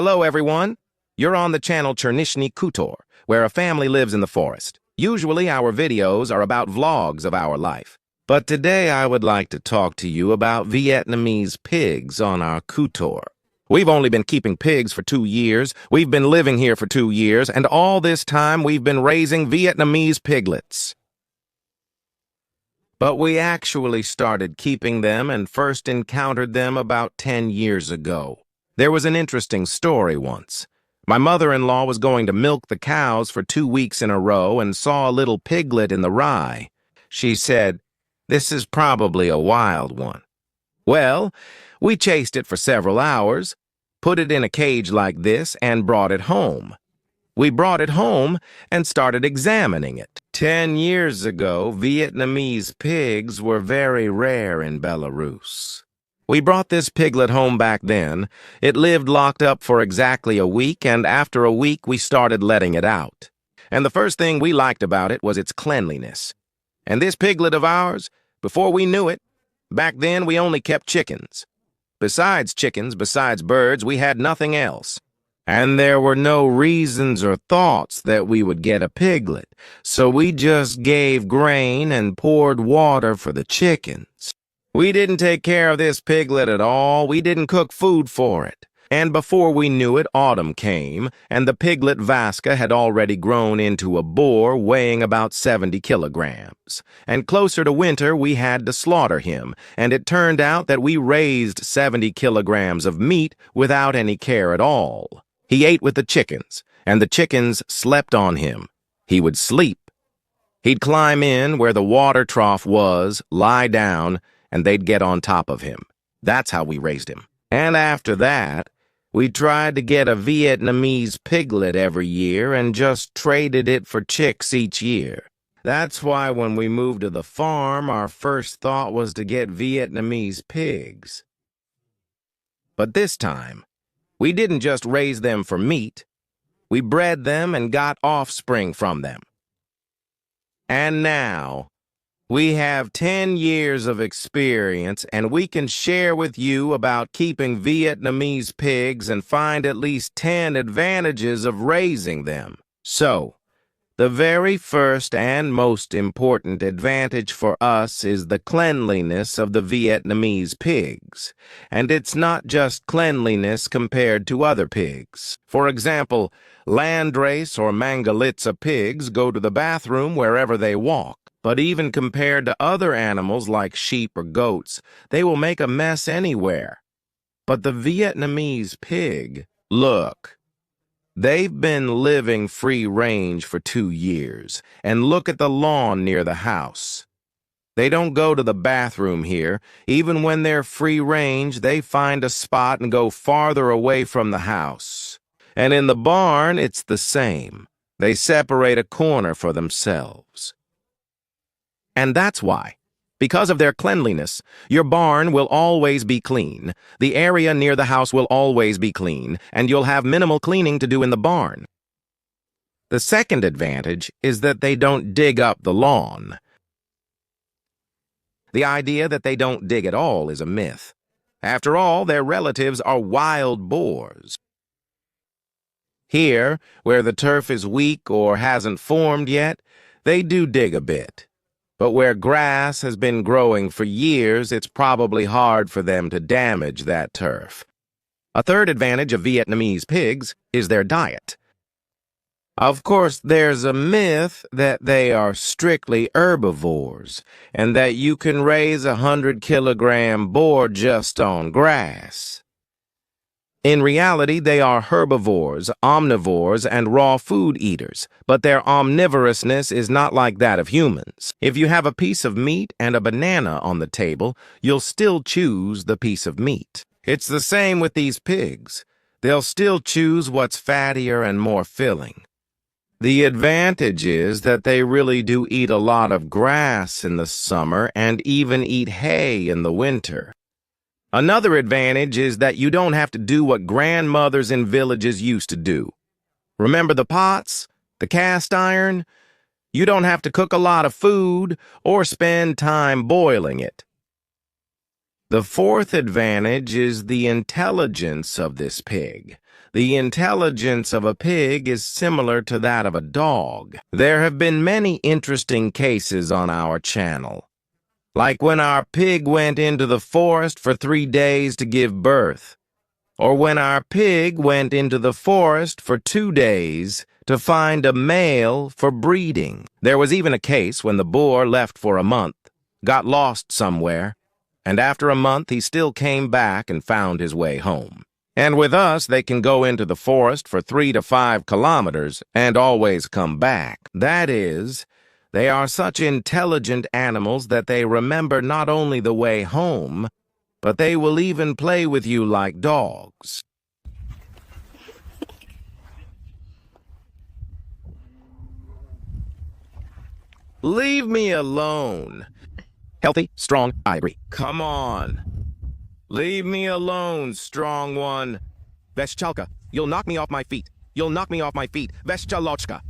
Hello, everyone. You're on the channel Chernishny Kutor, where a family lives in the forest. Usually, our videos are about vlogs of our life. But today, I would like to talk to you about Vietnamese pigs on our Kutor. We've only been keeping pigs for 2 years. We've been living here for 2 years, and all this time, we've been raising Vietnamese piglets. But we actually started keeping them and first encountered them about 10 years ago. There was an interesting story once. My mother-in-law was going to milk the cows for 2 weeks in a row and saw a little piglet in the rye. She said, "This is probably a wild one." Well, we chased it for several hours, put it in a cage like this, and brought it home. We brought it home and started examining it. 10 years ago, Vietnamese pigs were very rare in Belarus. We brought this piglet home back then. It lived locked up for exactly a week, and after a week, we started letting it out. And the first thing we liked about it was its cleanliness. And this piglet of ours, before we knew it, back then we only kept chickens. Besides chickens, besides birds, we had nothing else. And there were no reasons or thoughts that we would get a piglet, so we just gave grain and poured water for the chickens. We didn't take care of this piglet at all. We didn't cook food for it. And before we knew it, autumn came, and the piglet Vaska had already grown into a boar weighing about 70 kilograms. And closer to winter, we had to slaughter him, and it turned out that we raised 70 kilograms of meat without any care at all. He ate with the chickens, and the chickens slept on him. He would sleep. He'd climb in where the water trough was, lie down, and they'd get on top of him. That's how we raised him. And after that, we tried to get a Vietnamese piglet every year and just traded it for chicks each year. That's why when we moved to the farm, our first thought was to get Vietnamese pigs. But this time, we didn't just raise them for meat. We bred them and got offspring from them. And now, we have 10 years of experience, and we can share with you about keeping Vietnamese pigs and find at least 10 advantages of raising them. So, the very first and most important advantage for us is the cleanliness of the Vietnamese pigs. And it's not just cleanliness compared to other pigs. For example, landrace or Mangalitsa pigs go to the bathroom wherever they walk. But even compared to other animals like sheep or goats, they will make a mess anywhere. But the Vietnamese pig, look. They've been living free range for 2 years, and look at the lawn near the house. They don't go to the bathroom here. Even when they're free range, they find a spot and go farther away from the house. And in the barn, it's the same. They separate a corner for themselves. And that's why. Because of their cleanliness, your barn will always be clean, the area near the house will always be clean, and you'll have minimal cleaning to do in the barn. The second advantage is that they don't dig up the lawn. The idea that they don't dig at all is a myth. After all, their relatives are wild boars. Here, where the turf is weak or hasn't formed yet, they do dig a bit. But where grass has been growing for years, it's probably hard for them to damage that turf. A third advantage of Vietnamese pigs is their diet. Of course, there's a myth that they are strictly herbivores, and that you can raise a 100-kilogram boar just on grass. In reality, they are herbivores, omnivores, and raw food eaters, but their omnivorousness is not like that of humans. If you have a piece of meat and a banana on the table, you'll still choose the piece of meat. It's the same with these pigs. They'll still choose what's fattier and more filling. The advantage is that they really do eat a lot of grass in the summer and even eat hay in the winter. Another advantage is that you don't have to do what grandmothers in villages used to do. Remember the pots, the cast iron? You don't have to cook a lot of food or spend time boiling it. The fourth advantage is the intelligence of this pig. The intelligence of a pig is similar to that of a dog. There have been many interesting cases on our channel, like when our pig went into the forest for 3 days to give birth, or when our pig went into the forest for 2 days to find a male for breeding. There was even a case when the boar left for a month, got lost somewhere, and after a month he still came back and found his way home. And with us, they can go into the forest for 3 to 5 kilometers and always come back. That is, they are such intelligent animals that they remember not only the way home, but they will even play with you like dogs. Leave me alone. Healthy, strong, ivory. Come on. Leave me alone, strong one. Veshchalka, you'll knock me off my feet. You'll knock me off my feet. Veshchalochka.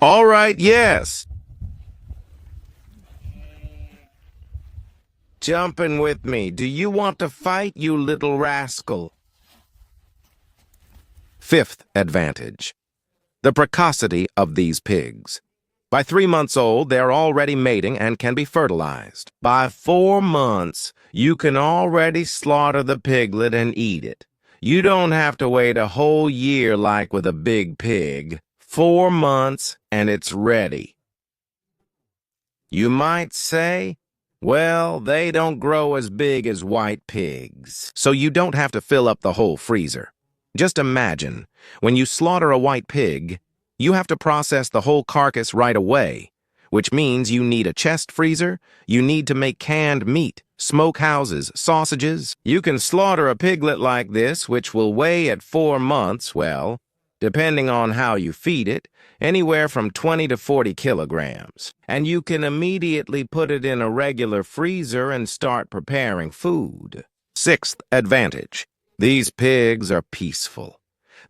All right, yes. Jumping with me. Do you want to fight, you little rascal? Fifth advantage. The precocity of these pigs. By 3 months old, they're already mating and can be fertilized. By 4 months, you can already slaughter the piglet and eat it. You don't have to wait a whole year like with a big pig. 4 months and it's ready. You might say, well, they don't grow as big as white pigs, so you don't have to fill up the whole freezer. Just imagine, when you slaughter a white pig, you have to process the whole carcass right away, which means you need a chest freezer, you need to make canned meat, smoke houses, sausages. You can slaughter a piglet like this, which will weigh at 4 months, well, depending on how you feed it, anywhere from 20 to 40 kilograms. And you can immediately put it in a regular freezer and start preparing food. Sixth advantage. These pigs are peaceful.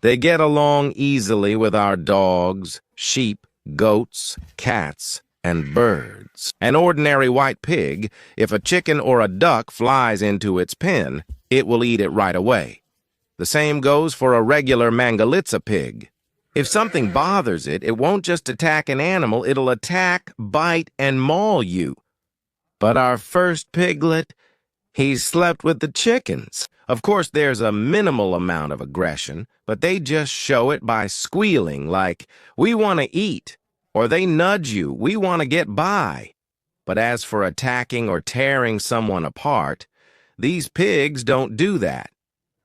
They get along easily with our dogs, sheep, goats, cats, and birds. An ordinary white pig, if a chicken or a duck flies into its pen, it will eat it right away. The same goes for a regular Mangalitsa pig. If something bothers it, it won't just attack an animal, it'll attack, bite, and maul you. But our first piglet, he slept with the chickens. Of course, there's a minimal amount of aggression, but they just show it by squealing like, we want to eat, or they nudge you, we want to get by. But as for attacking or tearing someone apart, these pigs don't do that.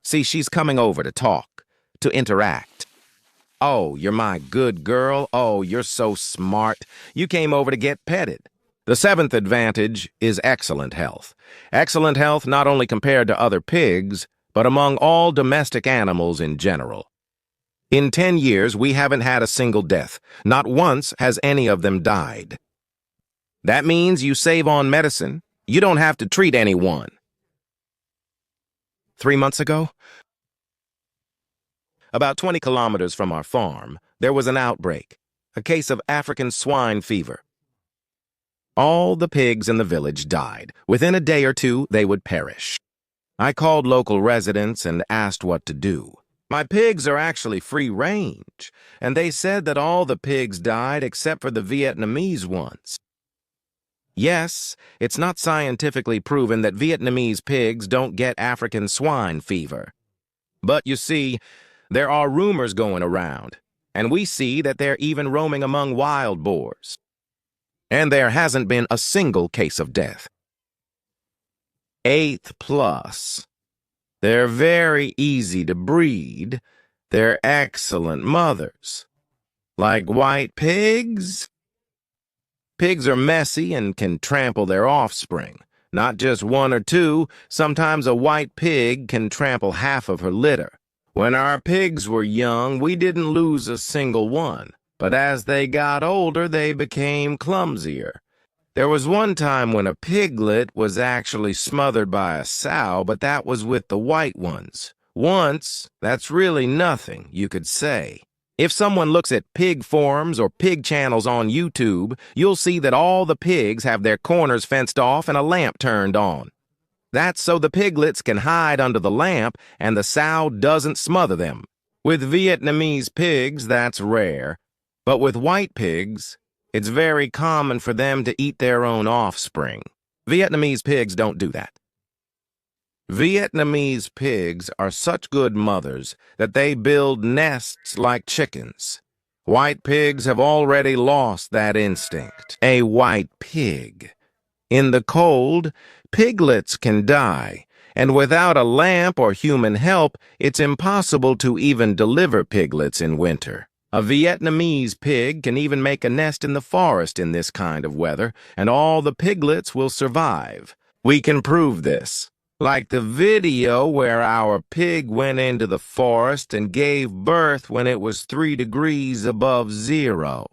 See, she's coming over to talk, to interact. Oh, you're my good girl. Oh, you're so smart. You came over to get petted. The seventh advantage is excellent health. Excellent health not only compared to other pigs, but among all domestic animals in general. In 10 years, we haven't had a single death. Not once has any of them died. That means you save on medicine. You don't have to treat anyone. 3 months ago, about 20 kilometers from our farm, there was an outbreak, a case of African swine fever. All the pigs in the village died. Within a day or two, they would perish. I called local residents and asked what to do. My pigs are actually free range, and they said that all the pigs died except for the Vietnamese ones. Yes, it's not scientifically proven that Vietnamese pigs don't get African swine fever. But you see, there are rumors going around, and we see that they're even roaming among wild boars. And there hasn't been a single case of death. Eighth plus. They're very easy to breed. They're excellent mothers. Like white pigs? Pigs are messy and can trample their offspring. Not just one or two, sometimes a white pig can trample half of her litter. When our pigs were young, we didn't lose a single one. But as they got older, they became clumsier. There was one time when a piglet was actually smothered by a sow, but that was with the white ones. Once, that's really nothing, you could say. If someone looks at pig forums or pig channels on YouTube, you'll see that all the pigs have their corners fenced off and a lamp turned on. That's so the piglets can hide under the lamp and the sow doesn't smother them. With Vietnamese pigs, that's rare. But with white pigs, it's very common for them to eat their own offspring. Vietnamese pigs don't do that. Vietnamese pigs are such good mothers that they build nests like chickens. White pigs have already lost that instinct. A white pig. In the cold, piglets can die, and without a lamp or human help, it's impossible to even deliver piglets in winter. A Vietnamese pig can even make a nest in the forest in this kind of weather, and all the piglets will survive. We can prove this. Like the video where our pig went into the forest and gave birth when it was 3 degrees above zero.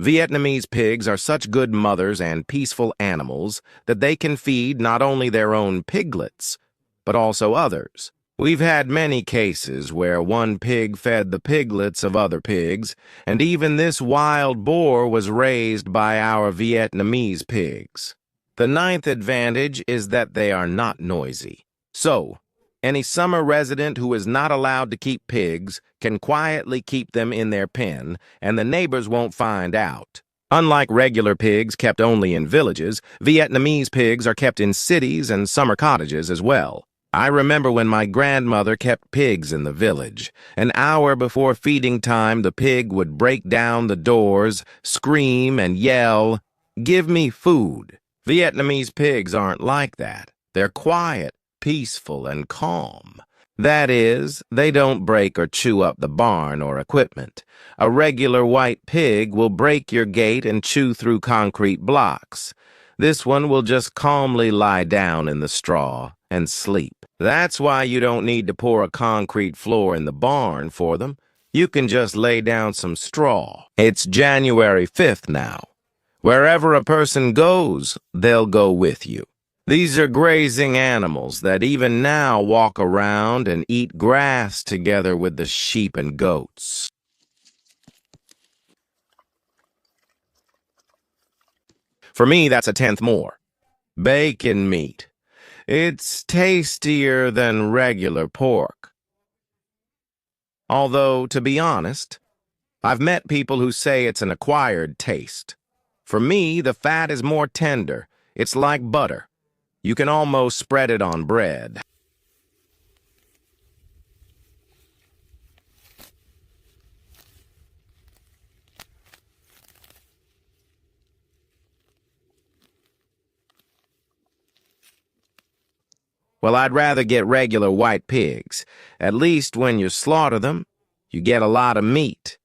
Vietnamese pigs are such good mothers and peaceful animals that they can feed not only their own piglets, but also others. We've had many cases where one pig fed the piglets of other pigs, and even this wild boar was raised by our Vietnamese pigs. The ninth advantage is that they are not noisy. So, any summer resident who is not allowed to keep pigs can quietly keep them in their pen, and the neighbors won't find out. Unlike regular pigs kept only in villages, Vietnamese pigs are kept in cities and summer cottages as well. I remember when my grandmother kept pigs in the village. An hour before feeding time, the pig would break down the doors, scream and yell, "Give me food." Vietnamese pigs aren't like that. They're quiet, peaceful, and calm. That is, they don't break or chew up the barn or equipment. A regular white pig will break your gate and chew through concrete blocks. This one will just calmly lie down in the straw and sleep. That's why you don't need to pour a concrete floor in the barn for them. You can just lay down some straw. It's January 5th now. Wherever a person goes, they'll go with you. These are grazing animals that even now walk around and eat grass together with the sheep and goats. For me, that's a tenth more. Bacon meat. It's tastier than regular pork. Although, to be honest, I've met people who say it's an acquired taste. For me, the fat is more tender. It's like butter. You can almost spread it on bread. Well, I'd rather get regular white pigs. At least when you slaughter them, you get a lot of meat.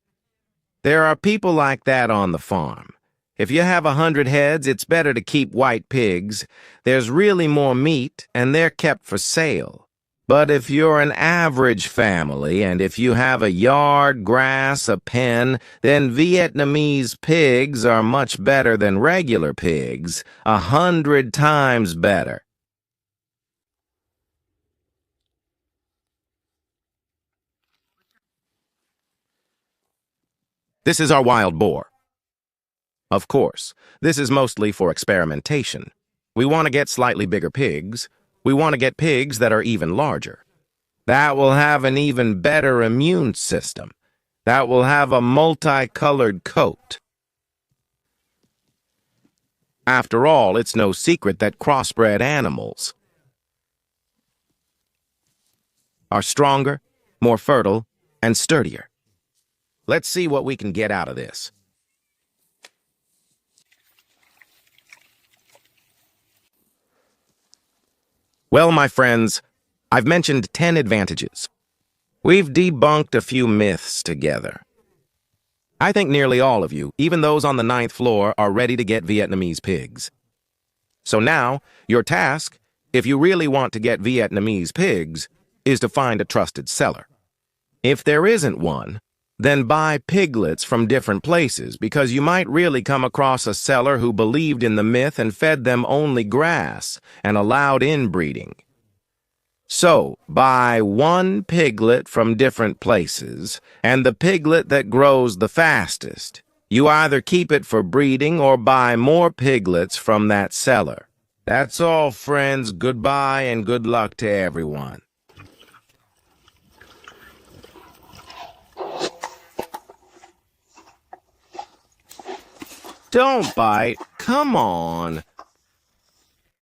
There are people like that on the farm. If you have 100 heads, it's better to keep white pigs. There's really more meat, and they're kept for sale. But if you're an average family, and if you have a yard, grass, a pen, then Vietnamese pigs are much better than regular pigs, 100 times better. This is our wild boar. Of course, this is mostly for experimentation. We want to get slightly bigger pigs. We want to get pigs that are even larger. That will have an even better immune system. That will have a multicolored coat. After all, it's no secret that crossbred animals are stronger, more fertile, and sturdier. Let's see what we can get out of this. Well, my friends, I've mentioned 10 advantages. We've debunked a few myths together. I think nearly all of you, even those on the 9th floor, are ready to get Vietnamese pigs. So now, your task, if you really want to get Vietnamese pigs, is to find a trusted seller. If there isn't one, then buy piglets from different places, because you might really come across a seller who believed in the myth and fed them only grass and allowed inbreeding. So, buy one piglet from different places, and the piglet that grows the fastest. You either keep it for breeding or buy more piglets from that seller. That's all, friends. Goodbye and good luck to everyone. Don't bite. Come on.